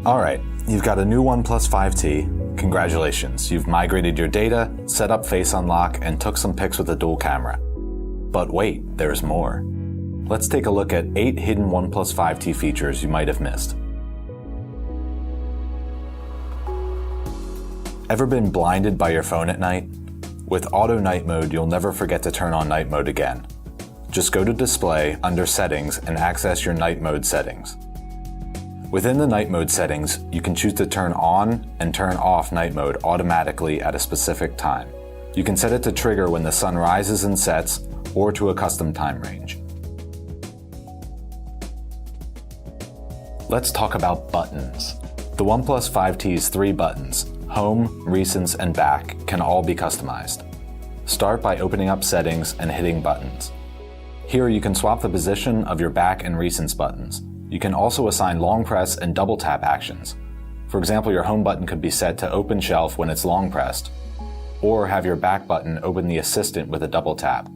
Alright, you've got a new OnePlus 5T. Congratulations, you've migrated your data, set up Face Unlock, and took some pics with a dual camera. But wait, there's more. Let's take a look at 8 hidden OnePlus 5T features you might have missed. Ever been blinded by your phone at night? With Auto Night Mode, you'll never forget to turn on Night Mode again. Just go to Display, under Settings, and access your Night Mode settings. Within the Night Mode settings, you can choose to turn on and turn off Night Mode automatically at a specific time. You can set it to trigger when the sun rises and sets, or to a custom time range. Let's talk about buttons. The OnePlus 5T's 3 buttons, Home, Recents, and Back, can all be customized. Start by opening up Settings and hitting Buttons. Here you can swap the position of your Back and Recents buttons. You can also assign long press and double tap actions. For example, your Home button could be set to open shelf when it's long pressed, or have your Back button open the Assistant with a double tap.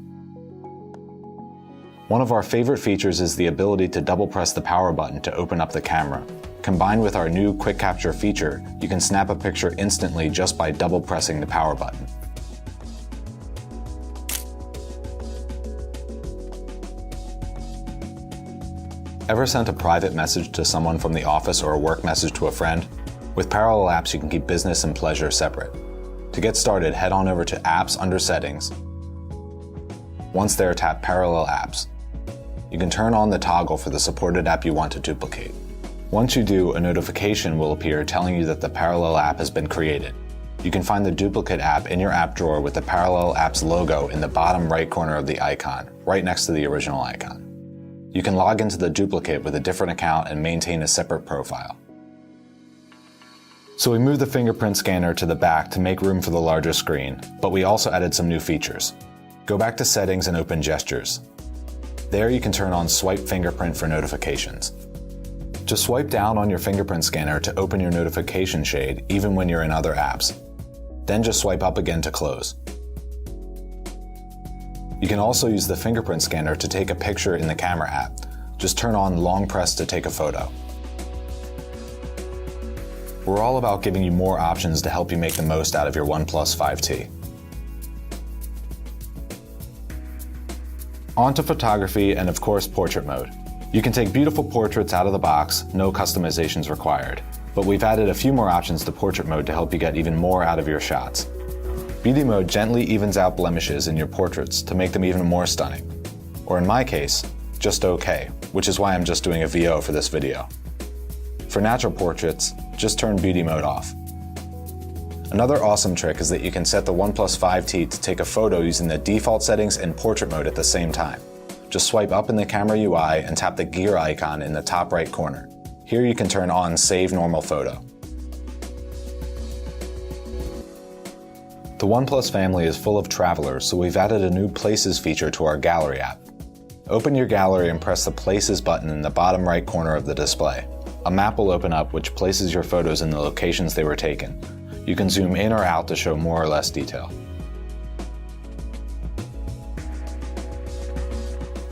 One of our favorite features is the ability to double press the power button to open up the camera. Combined with our new Quick Capture feature, you can snap a picture instantly just by double pressing the power button. Ever sent a private message to someone from the office or a work message to a friend? With parallel apps, you can keep business and pleasure separate. To get started, head on over to Apps under Settings. Once there, tap Parallel Apps. You can turn on the toggle for the supported app you want to duplicate. Once you do, a notification will appear telling you that the parallel app has been created. You can find the duplicate app in your app drawer with the Parallel Apps logo in the bottom right corner of the icon, right next to the original icon. You can log into the duplicate with a different account and maintain a separate profile. So we moved the fingerprint scanner to the back to make room for the larger screen, but we also added some new features. Go back to Settings and open Gestures. There you can turn on Swipe Fingerprint for notifications. Just swipe down on your fingerprint scanner to open your notification shade even when you're in other apps. Then just swipe up again to close. You can also use the fingerprint scanner to take a picture in the camera app. Just turn on long press to take a photo. We're all about giving you more options to help you make the most out of your OnePlus 5T. On to photography and of course portrait mode. You can take beautiful portraits out of the box, no customizations required. But we've added a few more options to portrait mode to help you get even more out of your shots. Beauty mode gently evens out blemishes in your portraits to make them even more stunning. Or in my case, just okay, which is why I'm just doing a VO for this video. For natural portraits, just turn beauty mode off. Another awesome trick is that you can set the OnePlus 5T to take a photo using the default settings and portrait mode at the same time. Just swipe up in the camera UI and tap the gear icon in the top right corner. Here you can turn on Save Normal Photo. The OnePlus family is full of travelers, so we've added a new Places feature to our Gallery app. Open your gallery and press the Places button in the bottom right corner of the display. A map will open up which places your photos in the locations they were taken. You can zoom in or out to show more or less detail.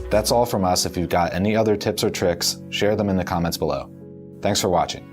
That's all from us. If you've got any other tips or tricks, share them in the comments below. Thanks for watching.